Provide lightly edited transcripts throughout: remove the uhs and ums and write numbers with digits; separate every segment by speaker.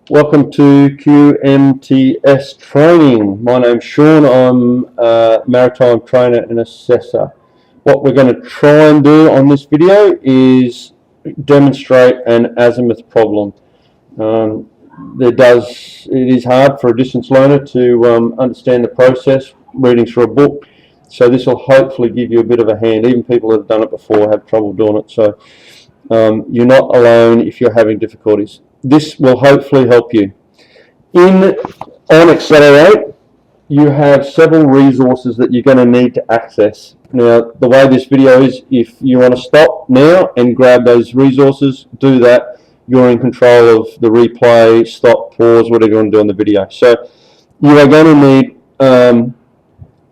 Speaker 1: Welcome to QMTS training. My name's Sean. I'm a maritime trainer and assessor. What we're going to try and do on this video is demonstrate an azimuth problem. It is hard for a distance learner to understand the process reading through a book, so this will hopefully give you a bit of a hand. Even people that have done it before have trouble doing it, so you're not alone if you're having difficulties. This will hopefully help you. On Accelerate, you have several resources that you're going to need to access. Now, the way this video is, if you want to stop now and grab those resources, do that. You're in control of the replay, stop, pause, whatever you want to do on the video. So you are going to need go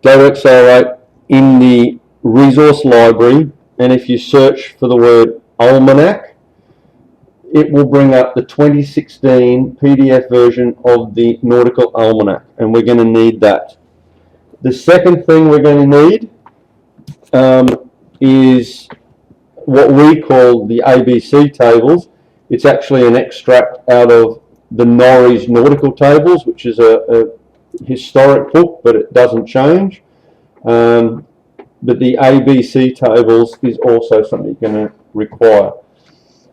Speaker 1: to Accelerate in the resource library, and if you search for the word almanac, it will bring up the 2016 PDF version of the Nautical Almanac, and we're going to need that. The second thing we're going to need is what we call the ABC tables. It's actually an extract out of the Norrie's Nautical Tables, which is a historic book, but it doesn't change. But the ABC tables is also something you're going to require.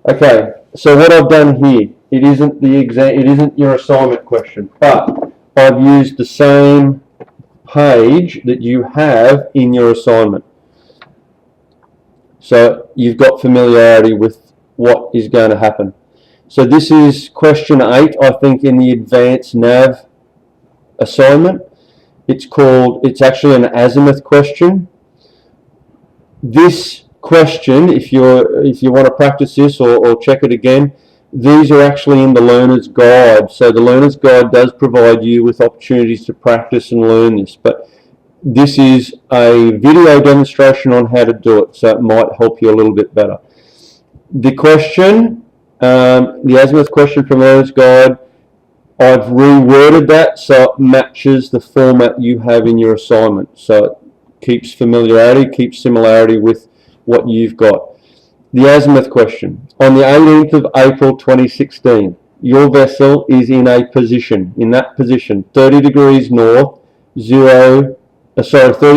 Speaker 1: Okay, so what I've done here, it isn't your assignment question, but I've used the same page that you have in your assignment. So you've got familiarity with what is going to happen. So this is question 8, I think, in the Adv Nav assignment. It's actually an azimuth question. This question, if you want to practice this or check it again, these are actually in the learner's guide. So the learner's guide does provide you with opportunities to practice and learn this, but this is a video demonstration on how to do it, so it might help you a little bit better. The question, the azimuth question from learner's guide, I've reworded that so it matches the format you have in your assignment, so it keeps familiarity, keeps similarity with what you've got. The azimuth question. On the 18th of April 2016, your vessel is in that position, 30 degrees north, 30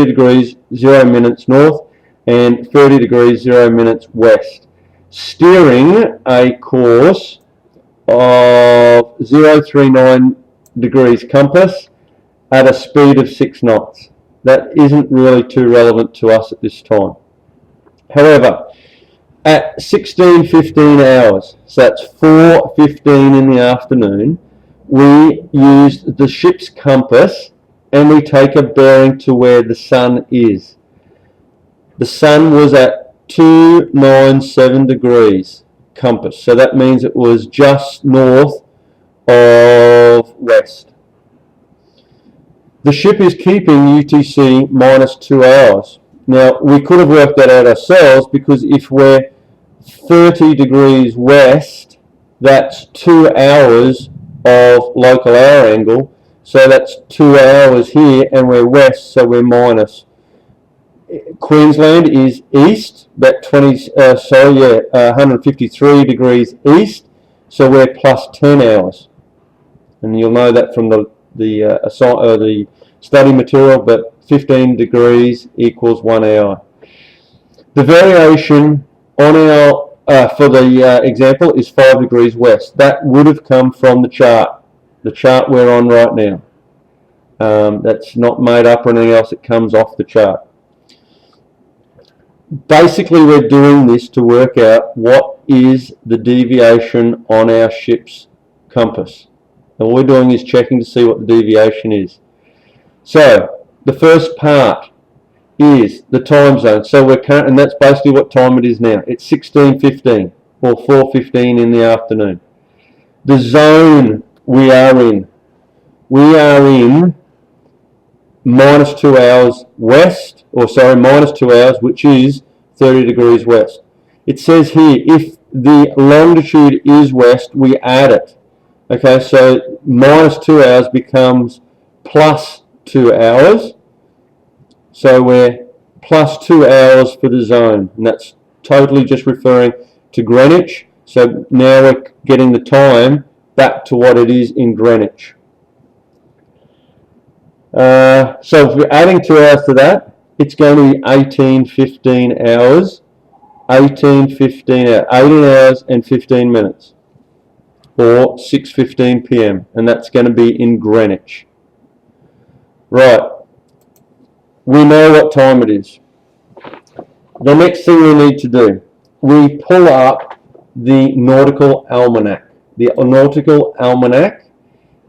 Speaker 1: degrees 0 minutes north, and 30 degrees 0 minutes west, steering a course of 039 degrees compass at a speed of 6 knots. That isn't really too relevant to us at this time. However, at 16:15 hours, so that's 4:15 in the afternoon, we used the ship's compass and we take a bearing to where the sun is. The sun was at 297 degrees compass, so that means it was just north of west. The ship is keeping UTC minus 2 hours. Now, we could have worked that out ourselves, because if we're 30 degrees west, that's 2 hours of local hour angle. So that's 2 hours here, and we're west, so we're minus. Queensland is east, that 153 degrees east, so we're plus 10 hours. And you'll know that from the study material, but 15 degrees equals 1 hour. The variation on our for the example is 5 degrees west. That would have come from the chart we're on right now. That's not made up or anything else, it comes off the chart. Basically, we're doing this to work out what is the deviation on our ship's compass. And all we're doing is checking to see what the deviation is. So the first part is the time zone. So and that's basically what time it is now. It's 16:15 or 4:15 in the afternoon. The zone we are in minus 2 hours west, minus 2 hours, which is 30 degrees west. It says here, if the longitude is west, we add it. Okay, so minus 2 hours becomes plus 2 hours. So we're plus 2 hours for the zone, and that's totally just referring to Greenwich. So now we're getting the time back to what it is in Greenwich. So if we're adding 2 hours to that, it's going to be 18:15 hours. 18:15 hours, 18 hours and 15 minutes, or 6:15 p.m. and that's going to be in Greenwich. Right, we know what time it is. The next thing we need to do, we pull up the Nautical Almanac. The Nautical Almanac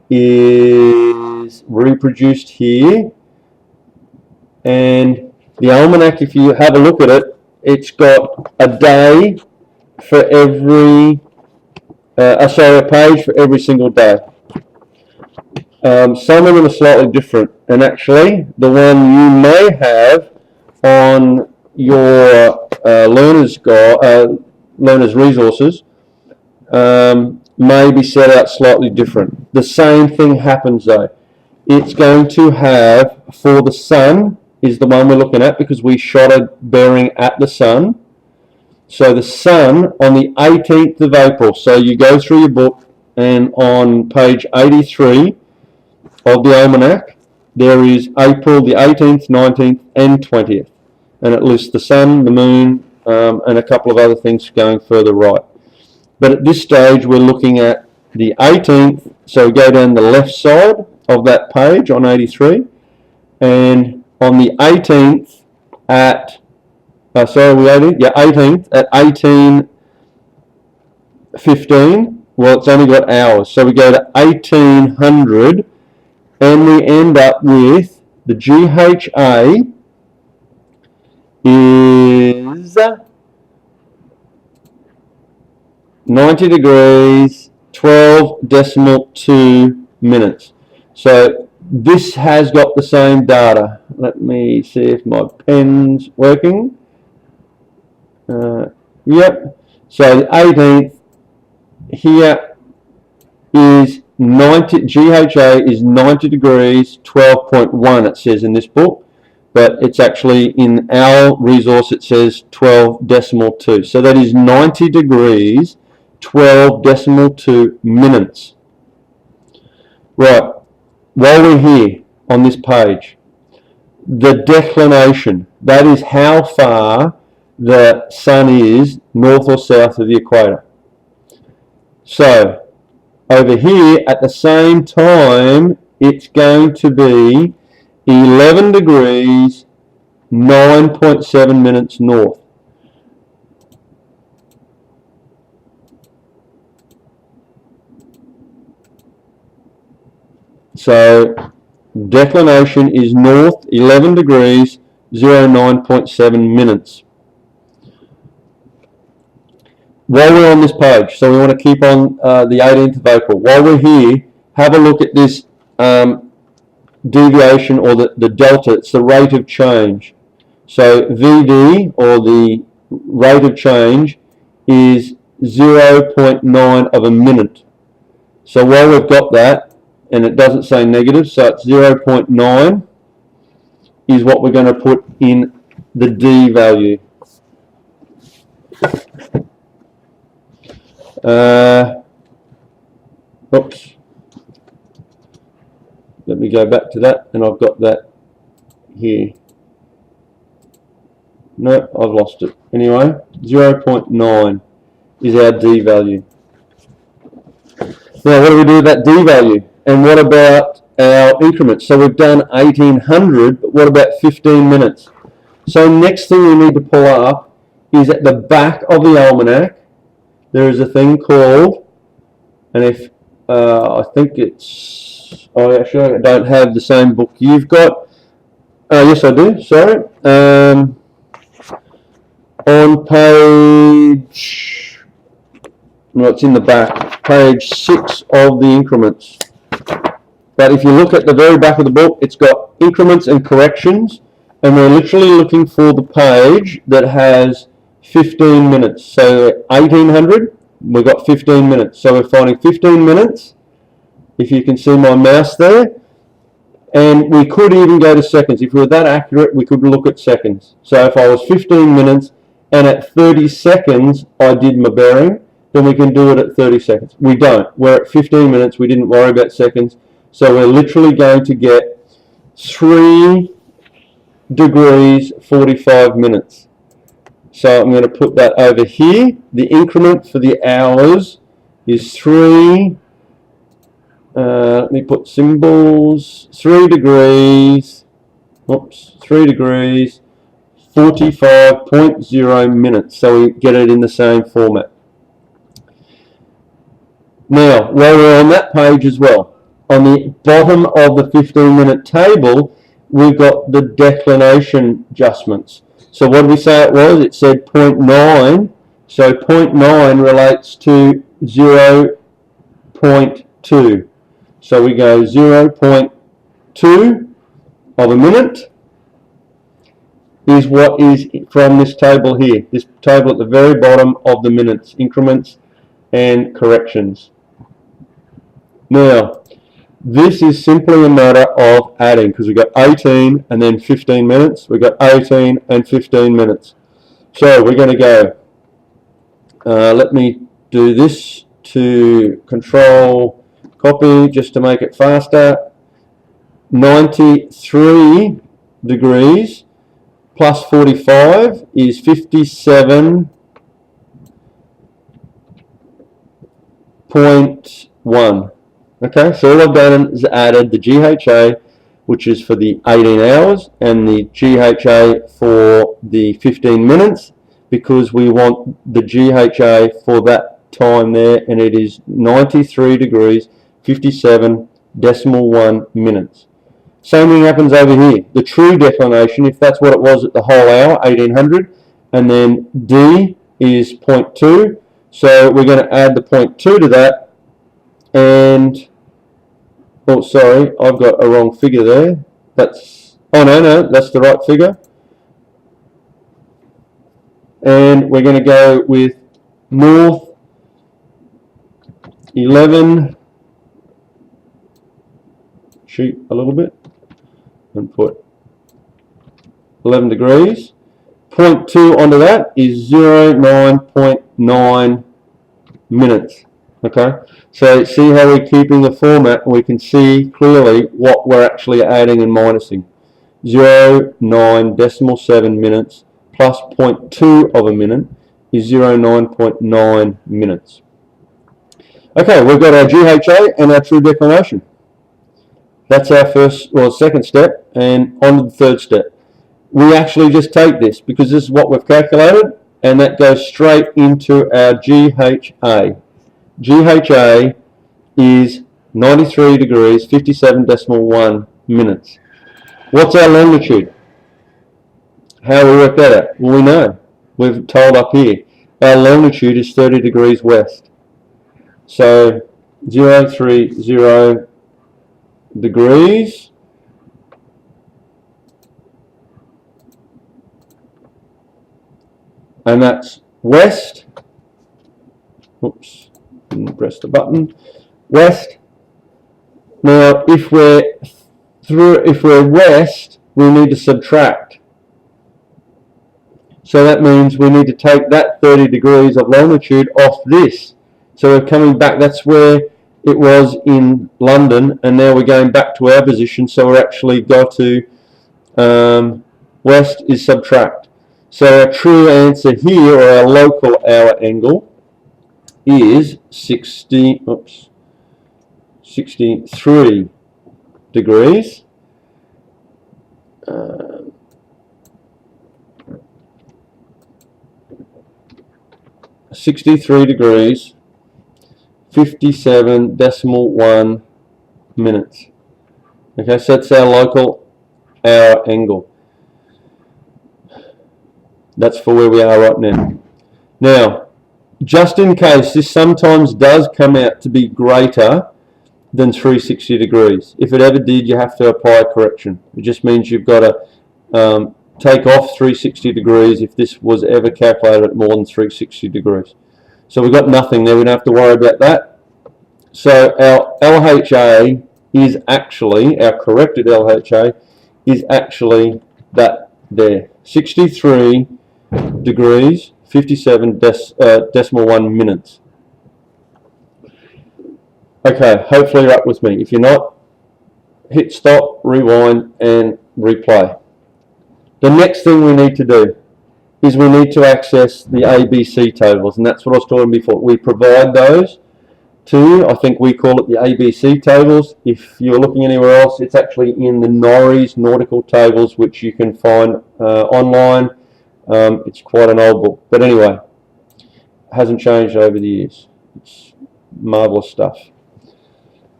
Speaker 1: is reproduced here, and the Almanac, if you have a look at it, it's got a day for every, a page for every single day. Some of them are slightly different, and actually the one you may have on your learner's resources may be set out slightly different. The same thing happens though. It's going to have, for the sun, is the one we're looking at because we shot a bearing at the sun. So the sun on the 18th of April. So you go through your book, and on page 83 of the Almanac, there is April the 18th, 19th and 20th. And it lists the sun, the moon, and a couple of other things going further right. But at this stage, we're looking at the 18th. So we go down the left side of that page on 83, and on the 18th at, 18th at 18:15, well, it's only got hours. So we go to 1800, and we end up with the GHA is 90 degrees, 12.2 minutes. So this has got the same data. Let me see if my pen's working. Yep. So the 18th here is 90. GHA is 90 degrees, 12.1. It says in this book, but it's actually in our resource. It says 12.2. So that is 90 degrees, 12.2 minutes. Right. While we're here on this page, the declination, that is how far the sun is north or south of the equator. So over here at the same time, it's going to be 11 degrees, 9.7 minutes north. So declination is north 11 degrees, 09.7 minutes. While we're on this page, so we want to keep on the 18th of April. While we're here, have a look at this deviation, or the delta. It's the rate of change. So VD, or the rate of change, is 0.9 of a minute. So while we've got that, and it doesn't say negative, so it's 0.9 is what we're going to put in the D value. Oops. Let me go back to that, and I've got that here. No, I've lost it. Anyway, 0.9 is our D value. Now, what do we do with that D value? And what about our increments? So we've done 1800, but what about 15 minutes? So next thing we need to pull up is at the back of the almanac, there is a thing called, and if I think it's, oh actually I don't have the same book you've got. Yes I do, sorry. On page, well it's in the back, page 6 of the increments. But if you look at the very back of the book, it's got increments and corrections, and we're literally looking for the page that has 15 minutes. So 1800, we've got 15 minutes. So we're finding 15 minutes, if you can see my mouse there. And we could even go to seconds. If we were that accurate, we could look at seconds. So if I was 15 minutes, and at 30 seconds I did my bearing, then we can do it at 30 seconds. We don't. We're at 15 minutes. We didn't worry about seconds. So we're literally going to get 3 degrees 45 minutes. So I'm going to put that over here. The increment for the hours is 3, let me put symbols, 3 degrees, 3 degrees 45.0 minutes. So we get it in the same format. Now, while we're on that page as well, on the bottom of the 15-minute table, we've got the declination adjustments. So what did we say it was? It said 0.9. So 0.9 relates to 0.2. So we go 0.2 of a minute is what is from this table here. This table at the very bottom of the minutes, increments and corrections. Now, this is simply a matter of adding, because we've got 18 and then 15 minutes. We've got 18 and 15 minutes. So we're going to go, let me do this to control copy just to make it faster. 93 degrees plus 45 is 57.1. Okay, so all I've done is added the GHA, which is for the 18 hours, and the GHA for the 15 minutes, because we want the GHA for that time there, and it is 93 degrees 57.1 minutes. Same thing happens over here. The true declination, if that's what it was at the whole hour, 1800, and then D is 0.2, so we're going to add the 0.2 to that. And, oh sorry, I've got a wrong figure there. That's, oh no, that's the right figure. And we're going to go with north 11, shoot a little bit, and put 11 degrees. 0.2 onto that is 09.9 minutes. Okay, so see how we're keeping the format, and we can see clearly what we're actually adding and minusing. 09.7 minutes plus 0.2 of a minute is 09.9 minutes. Okay, we've got our GHA and our true declination. That's our second step, and on to the third step. We actually just take this, because this is what we've calculated, and that goes straight into our GHA. GHA is 93 degrees 57.1 minutes. What's our longitude? How do we work that out? Well, we know. We've told up here. Our longitude is 30 degrees west. So 030 degrees and that's west. Oops. Press the button. West. Now, if we're west, we need to subtract. So that means we need to take that 30 degrees of longitude off this. So we're coming back. That's where it was in London, and now we're going back to our position. So we're actually got to west is subtract. So our true answer here, or our local hour angle, is 63 degrees. 63 degrees 57.1 minutes. Okay, so that's our local hour angle. That's for where we are right now. Now, just in case, this sometimes does come out to be greater than 360 degrees. If it ever did, you have to apply a correction. It just means you've got to take off 360 degrees if this was ever calculated at more than 360 degrees. So we've got nothing there. We don't have to worry about that. So our LHA is actually, our corrected LHA is actually that there. 63 degrees 57.1 minutes. Okay, hopefully you're up with me. If you're not, hit stop, rewind, and replay. The next thing we need to do is we need to access the ABC tables, and that's what I was talking before. We provide those to, I think we call it the ABC tables. If you're looking anywhere else, it's actually in the Norrie's Nautical Tables, which you can find online. It's quite an old book, but anyway, hasn't changed over the years. It's marvelous stuff.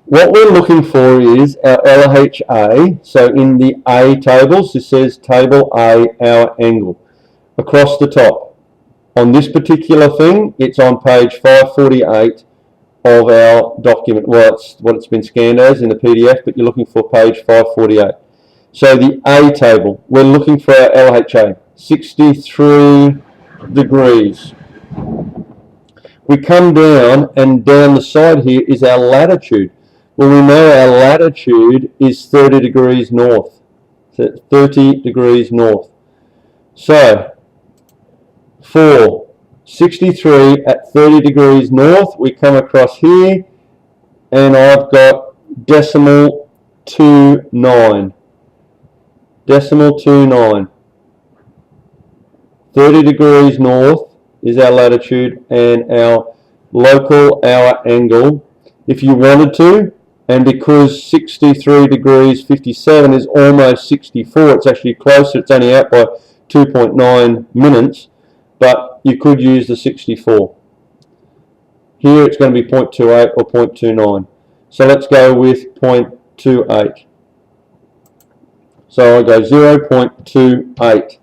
Speaker 1: What we're looking for is our LHA. So in the A tables, this says Table A, our angle. Across the top. On this particular thing, it's on page 548 of our document. Well, it's what it's been scanned as in the PDF, but you're looking for page 548. So the A table, we're looking for our LHA, 63 degrees. We come down, and down the side here is our latitude. Well, we know our latitude is 30 degrees north. So 30 degrees north. So, for 63 at 30 degrees north, we come across here, and I've got decimal 29. Decimal 29. 30 degrees north is our latitude, and our local hour angle, if you wanted to, and because 63 degrees 57 is almost 64, it's actually closer, it's only out by 2.9 minutes, but you could use the 64. Here it's going to be 0.28 or 0.29. So let's go with 0.28. So I go 0.28.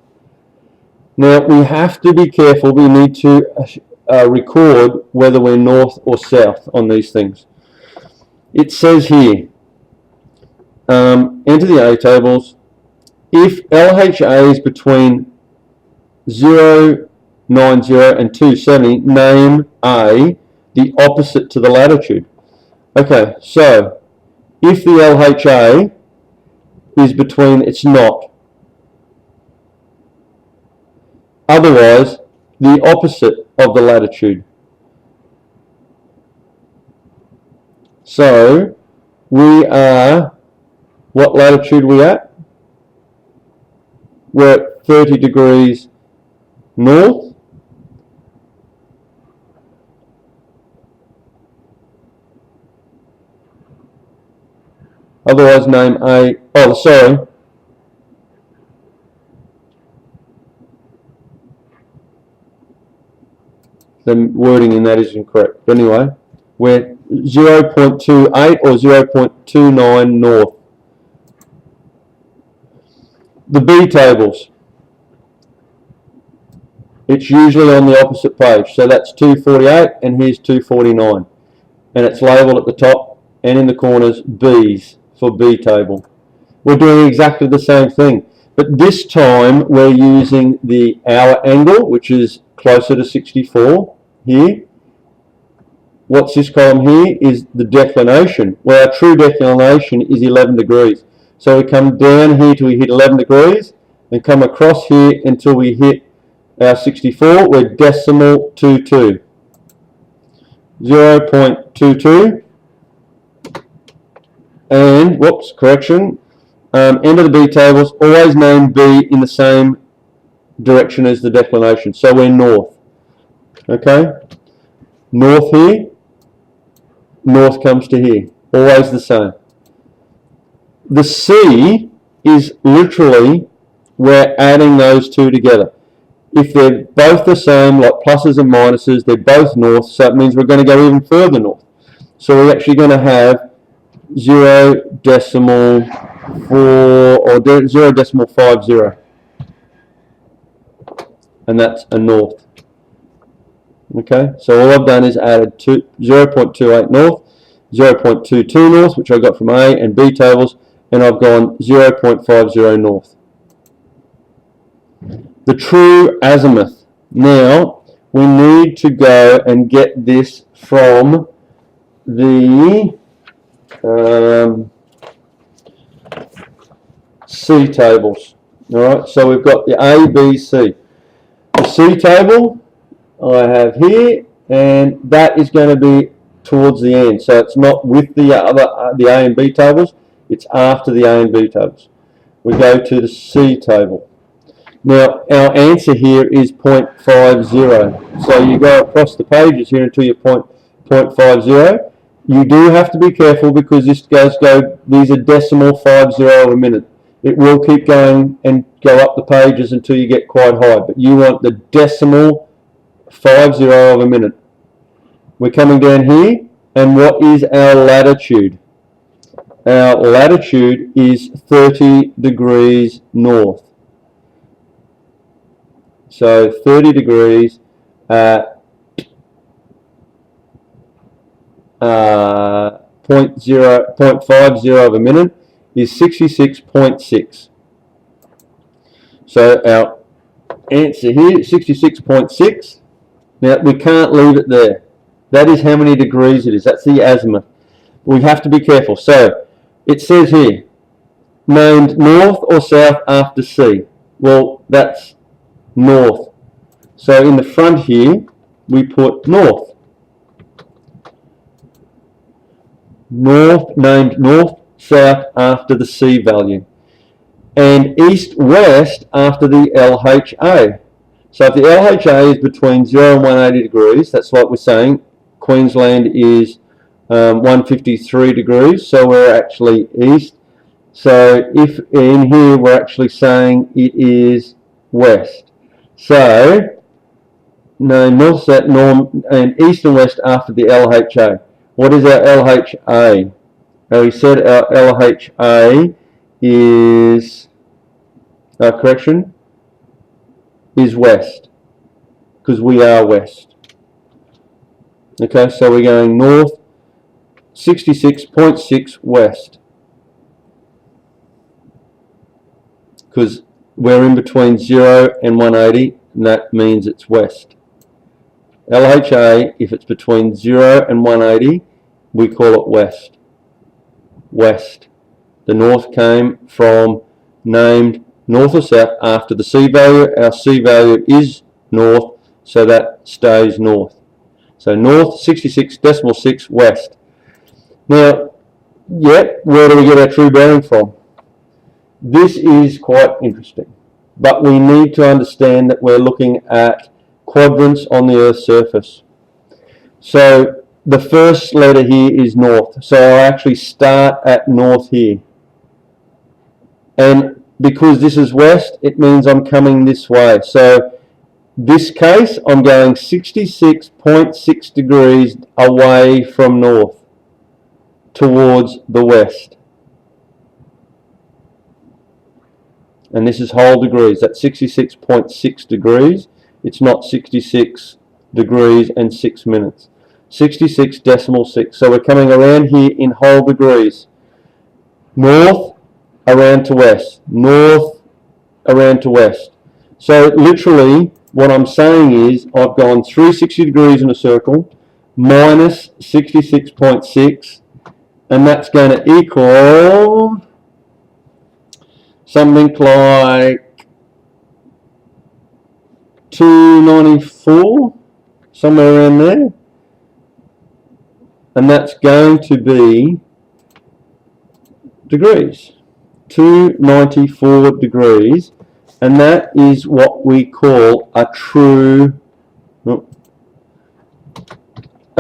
Speaker 1: Now we have to be careful, we need to record whether we're north or south on these things. It says here, enter the A tables. If LHA is between 090 and 270, name A the opposite to the latitude. Okay, so if the LHA is between, it's not. Otherwise, the opposite of the latitude. So, we are, what latitude are we at? We're at 30 degrees north. Otherwise, name A, oh, sorry. The wording in that is incorrect. But anyway, we're 0.28 or 0.29 north. The B tables. It's usually on the opposite page. So that's 248 and here's 249. And it's labelled at the top and in the corners B's for B table. We're doing exactly the same thing. But this time we're using the hour angle, which is closer to 64 here. What's this column here is the declination. Well, our true declination is 11 degrees. So we come down here till we hit 11 degrees and come across here until we hit our 64. We're decimal 22. 0.22. And, whoops, correction. End of the B tables, always name B in the same direction as the declination. So we're north. Okay? North here. North comes to here. Always the same. The C is literally, we're adding those two together. If they're both the same, like pluses and minuses, they're both north, so it means we're going to go even further north. So we're actually going to have 0.4 or 0.50. And that's a north. Okay, so all I've done is added 0.28 north, 0.22 north, which I got from A and B tables, and I've gone 0.50 north. The true azimuth. Now, we need to go and get this from the C tables. Alright, so we've got the A, B, C. The C table I have here, and that is going to be towards the end. So it's not with the the A and B tables, it's after the A and B tables. We go to the C table. Now our answer here is 0.50. So you go across the pages here until you're 0.50. You do have to be careful because this these are decimal 50 of a minute. It will keep going and go up the pages until you get quite high, but you want the decimal 50 of a minute. We're coming down here, and what is our latitude? Our latitude is 30 degrees north. So 30 degrees at 0.50 of a minute is 66.6. So our answer here is 66.6. Now we can't leave it there. That is how many degrees it is. That's the azimuth. We have to be careful. So it says here, named north or south after C. Well, that's north. So in the front here, we put north. North, named north, south after the C value. And east, west after the LHA. So if the LHA is between 0 and 180 degrees, that's what we're saying. Queensland is 153 degrees, so we're actually east. So if in here we're actually saying it is west. So no, north, south, north, and east and west after the LHA. What is our LHA? We said our LHA is, correction, is west, because we are west. Okay, so we're going north, 66.6 west, because we're in between 0 and 180, and that means it's west. LHA, if it's between 0 and 180, we call it west. West. The north came from named north or south after the C value. Our C value is north, so that stays north. So north, 66.6 west. Now, where do we get our true bearing from? This is quite interesting, but we need to understand that we're looking at quadrants on the Earth's surface. So the first letter here is north. So I'll actually start at north here. And because this is west, it means I'm coming this way. So this case, I'm going 66.6 degrees away from north towards the west. And this is whole degrees. That's 66.6 degrees. It's not 66 degrees and 6 minutes. 66.6. So we're coming around here in whole degrees. North, around to west. North, around to west. So literally, what I'm saying is I've gone 360 degrees in a circle, minus 66.6, and that's going to equal something like 294, somewhere around there. And that's going to be degrees, 294 degrees. And that is what we call a true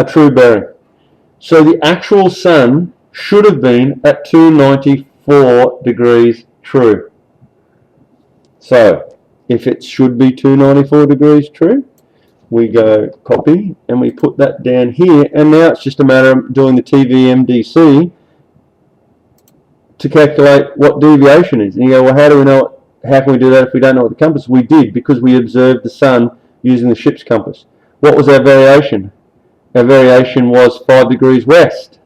Speaker 1: bearing. So the actual sun should have been at 294 degrees true. So if it should be 294 degrees true, we go copy and we put that down here, and now it's just a matter of doing the TVMDC to calculate what deviation is. And you go, well, how do we know it? How can we do that if we don't know what the compass is? We did, because we observed the sun using the ship's compass. What was our variation? Our variation was 5 degrees west.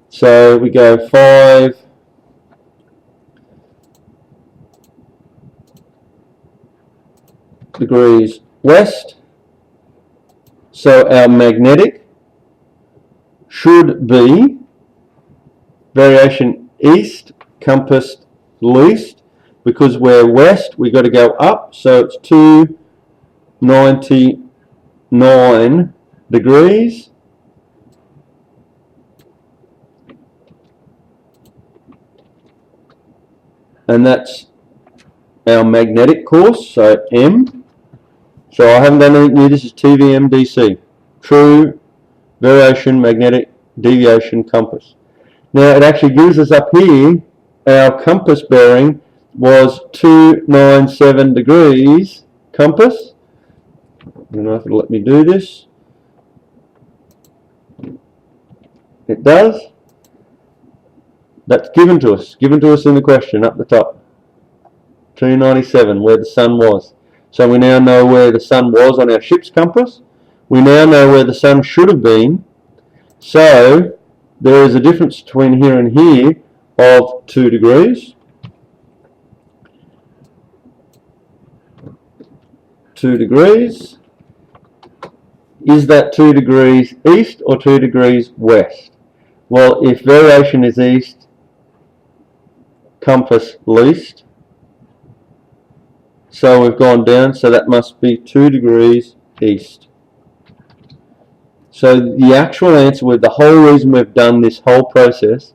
Speaker 1: So we go 5 degrees west. So our magnetic should be variation east, compass least. Because we're west, we've got to go up, so it's 299 degrees and that's our magnetic course, so M. So I haven't done anything new, this is TVMDC, True Variation Magnetic Deviation Compass. Now it actually gives us up here, our compass bearing was 297 degrees compass. I don't know if it'll let me do this. It does. That's given to us in the question up the top. 297, where the sun was. So we now know where the sun was on our ship's compass. We now know where the sun should have been. So there is a difference between here and here of 2 degrees. 2 degrees. Is that 2 degrees east or 2 degrees west? Well, if variation is east, compass least. So we've gone down, so that must be 2 degrees east. So the actual answer, with the whole reason we've done this whole process,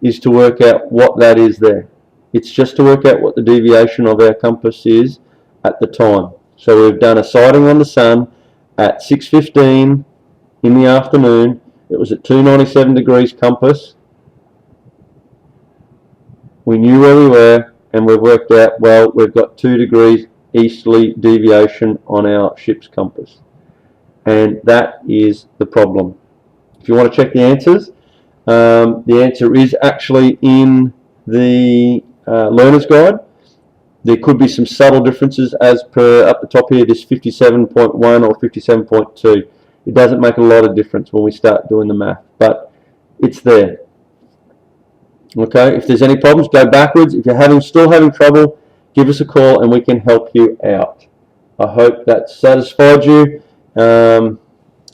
Speaker 1: is to work out what that is there. It's just to work out what the deviation of our compass is at the time. So we've done a sighting on the sun at 6:15 in the afternoon. It was at 297 degrees compass. We knew where we were, and we've worked out, well, we've got 2 degrees easterly deviation on our ship's compass. And that is the problem. If you want to check the answers, the answer is actually in the learner's guide. There could be some subtle differences as per up the top here, this 57.1 or 57.2. It doesn't make a lot of difference when we start doing the math, but it's there. Okay, if there's any problems, go backwards. If you're still having trouble, give us a call and we can help you out. I hope that satisfied you and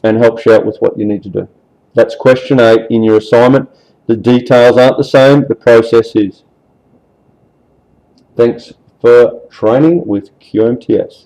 Speaker 1: helps you out with what you need to do. That's question 8 in your assignment. The details aren't the same, the process is. Thanks for training with QMTS.